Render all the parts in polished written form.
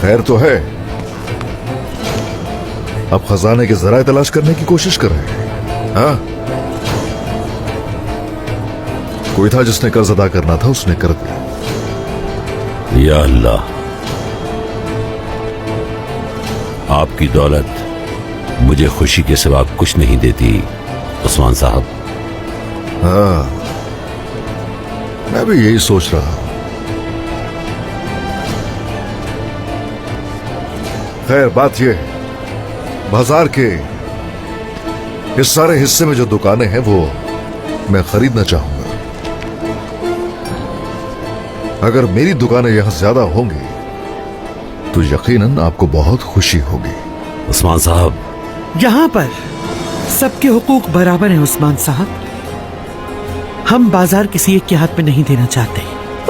खैर तो है। अब खजाने के जराए तलाश करने की कोशिश कर रहे हैं। हाँ, कोई था जिसने कर्ज अदा करना था, उसने कर दिया। या अल्लाह, आपकी दौलत मुझे खुशी के सिवा कुछ नहीं देती उस्मान साहब। हाँ, मैं भी यही सोच रहा हूं। खैर, बात यह है, बाजार के इस सारे हिस्से में जो दुकानें हैं वो मैं खरीदना चाहूंगा। अगर मेरी दुकानें यहां ज्यादा होंगी तो यकीनन आपको बहुत खुशी होगी। उस्मान साहब, यहाँ पर सबके हुकूक बराबर हैं उस्मान साहब। हम बाजार किसी एक के हाथ में नहीं देना चाहते।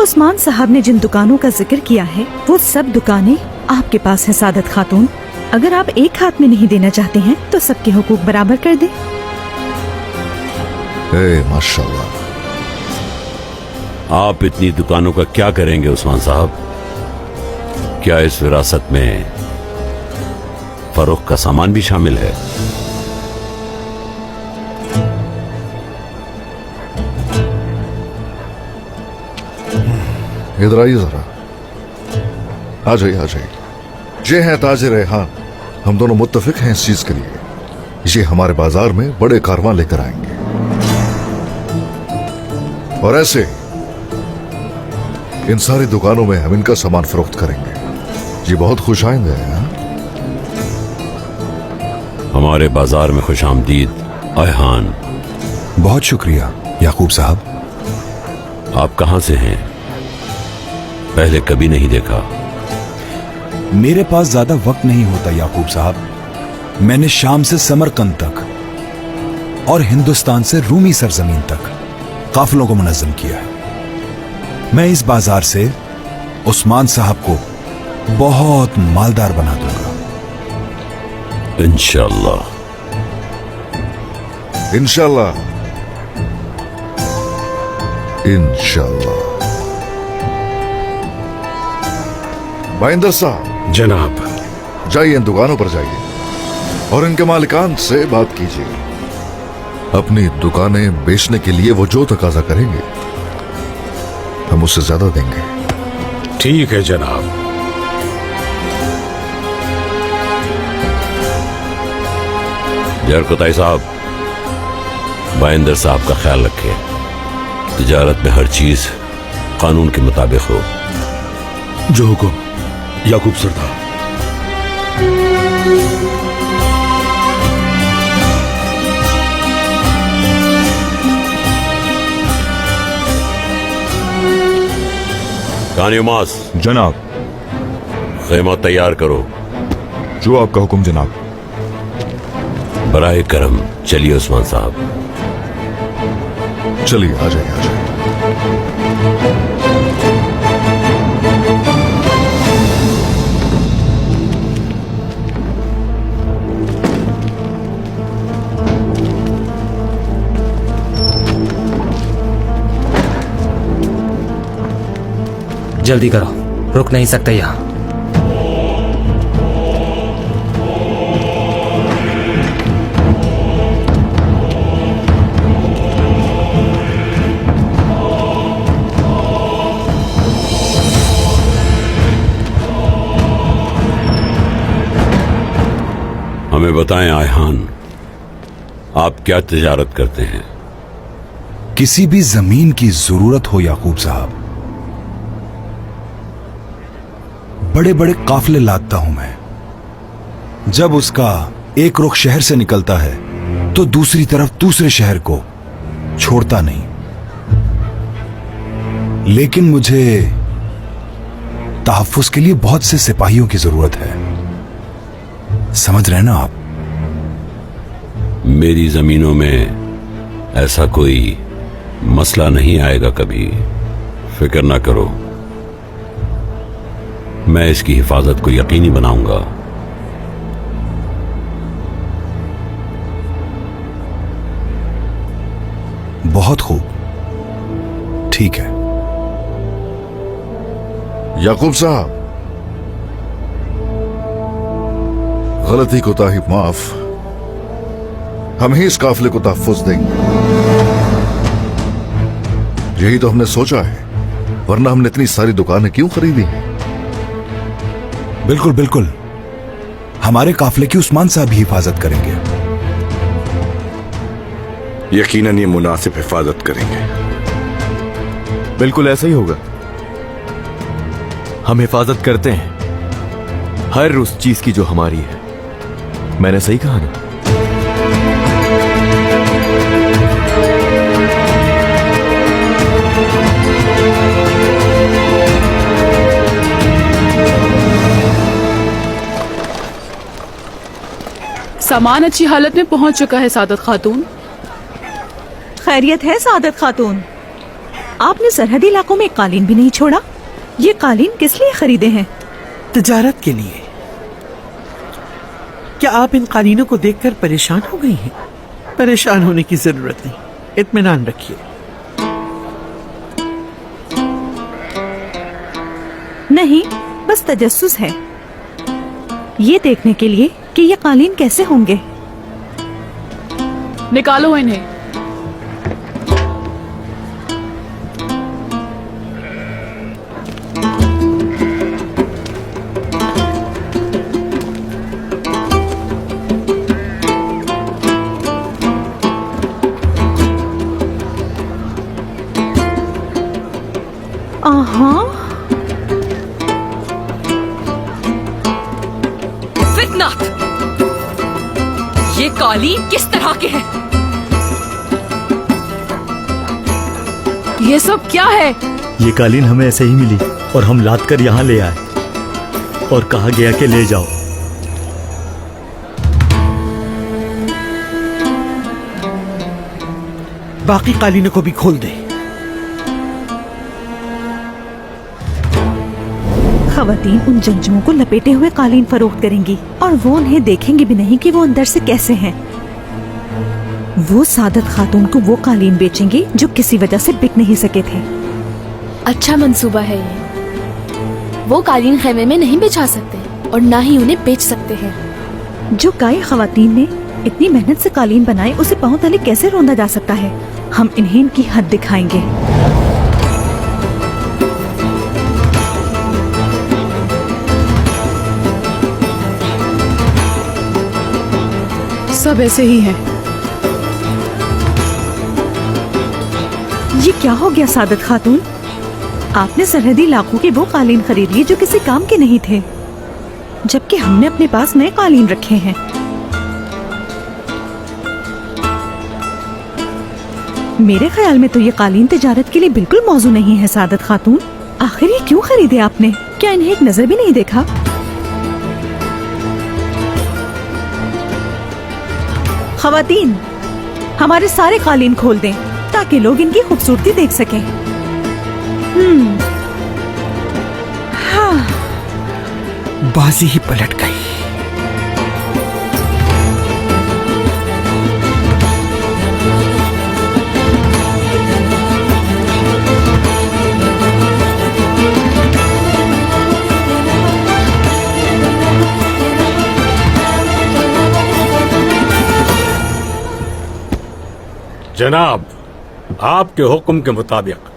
उस्मान साहब ने जिन दुकानों का जिक्र किया है वो सब दुकानें आपके पास हैं सादत खातून। अगर आप एक हाथ में नहीं देना चाहते हैं तो सबके हुकूक बराबर कर दें। माशाल्लाह। आप इतनी दुकानों का क्या करेंगे उस्मान साहब? क्या इस विरासत में फरोख्त का सामान भी शामिल है? इधर आइए जरा। आ जाइए, आ जाइए। ये हैं ताजिर रेहान। हम दोनों मुत्तफिक हैं इस चीज के लिए, ये हमारे बाजार में बड़े कारवां लेकर आएंगे और ऐसे इन सारी दुकानों में हम इनका सामान फरोख्त करेंगे। ये बहुत खुश आएंगे। हमारे बाजार में खुश आमदीद अयहान। बहुत शुक्रिया याकूब साहब। आप कहां से हैं? पहले कभी नहीं देखा। मेरे पास ज्यादा वक्त नहीं होता याकूब साहब। मैंने शाम से समरकंद तक और हिंदुस्तान से रूमी सरजमीन तक काफिलों को मुनज़्ज़म किया है। मैं इस बाजार से उस्मान साहब को बहुत मालदार बना दूंगा इंशाअल्लाह। इंशाअल्लाह, इंशाअल्लाह। बाइंदर साहब, जनाब। जाइए, इन दुकानों पर जाइए और इनके मालिकान से बात कीजिए। अपनी दुकानें बेचने के लिए वो जो तकाजा करेंगे हम उससे ज्यादा देंगे। ठीक है जनाब। जरकुताई साहब, बाइंदर साहब का ख्याल रखें। तिजारत में हर चीज कानून के मुताबिक हो। जो हुकुम याकूब सरदार। कानियमास, जनाब। खेमा तैयार करो। जो आपका हुक्म जनाब। बराए करम चलिए उस्मान साहब। चलिए, आ जाइए, आ जाइए। जल्दी करो, रुक नहीं सकते यहाँ। हमें बताएं आयहान, आप क्या तिजारत करते हैं? किसी भी जमीन की जरूरत हो याकूब साहब, बड़े बड़े काफिले लादता हूं मैं। जब उसका एक रुख शहर से निकलता है तो दूसरी तरफ दूसरे शहर को छोड़ता नहीं। लेकिन मुझे तहफ्फुज के लिए बहुत से सिपाहियों की जरूरत है। समझ रहे ना आप? मेरी जमीनों में ऐसा कोई मसला नहीं आएगा कभी, फिक्र ना करो। मैं इसकी हिफाजत को यकीनी बनाऊंगा। बहुत खूब, ठीक है। याकूब साहब, गलती कोताही माफ, हम ही इस काफिले को तहफ्फुज देंगे। यही तो हमने सोचा है, वरना हमने इतनी सारी दुकानें क्यों खरीदी हैं? बिल्कुल बिल्कुल, हमारे काफिले की उस्मान साहब ही हिफाजत करेंगे। यकीनन ये मुनासिब हिफाजत करेंगे। बिल्कुल ऐसा ही होगा। हम हिफाजत करते हैं हर उस चीज की जो हमारी है। मैंने सही कहा ना? सामान अच्छी हालत में पहुंच चुका है सादत खातून। खैरियत है सादत खातून? आपने सरहदी इलाकों में कालीन भी नहीं छोड़ा। ये कालीन किस लिए खरीदे हैं? तिजारत के लिए। क्या आप इन कालीनों को देखकर परेशान हो गई हैं? परेशान होने की जरूरत नहीं, इत्मीनान रखिए। नहीं, बस तजस्सुस है, ये देखने के लिए कि ये कालीन कैसे होंगे। निकालो इन्हें। आहा, फितनात, ये कालीन किस तरह के हैं? ये सब क्या है? ये कालीन हमें ऐसे ही मिली और हम लाद कर यहाँ ले आए और कहा गया कि ले जाओ। बाकी कालीनों को भी खोल दे। खवातीन उन जंजुओं को लपेटे हुए कालीन फरोख्त करेंगी और वो उन्हें देखेंगे भी नहीं कि वो अंदर से कैसे हैं। वो सादत खातून को वो कालीन बेचेंगी जो किसी वजह से बिक नहीं सके थे। अच्छा मंसूबा है ये। वो कालीन खेमे में नहीं बिछा सकते और ना ही उन्हें बेच सकते हैं। जो गाय खवातीन ने इतनी मेहनत से कालीन बनाए, उसे पांव तले कैसे रोंदा जा सकता है? हम इन्हें इनकी हद दिखाएंगे। सब ऐसे ही हैं। ये क्या हो गया सादत खातून? आपने सरहदी इलाकों के वो कालीन खरीद लिए जो किसी काम के नहीं थे, जबकि हमने अपने पास नए कालीन रखे हैं। मेरे ख्याल में तो ये कालीन तिजारत के लिए बिल्कुल मौजू नहीं है सादत खातून। आखिर ये क्यों खरीदे आपने? क्या इन्हें एक नजर भी नहीं देखा? खवातीन, हमारे सारे कालीन खोल दें ताकि लोग इनकी खूबसूरती देख सकें। हाँ, बाजी ही पलट गई। जनाब, आपके हुक्म के मुताबिक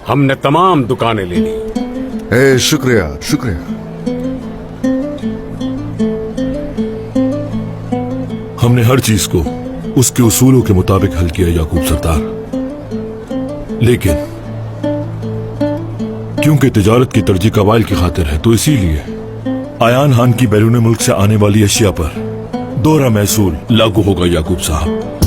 हमने तमाम दुकानें ले ली। शुक्रिया शुक्रिया। हमने हर चीज को उसके उसूलों के मुताबिक हल किया याकूब सरदार, लेकिन क्योंकि तिजारत की तरजीह कबाइल की खातिर है, तो इसीलिए आयान खान की बैरून मुल्क से आने वाली अशिया पर दोहरा महसूल लागू होगा याकूब साहब।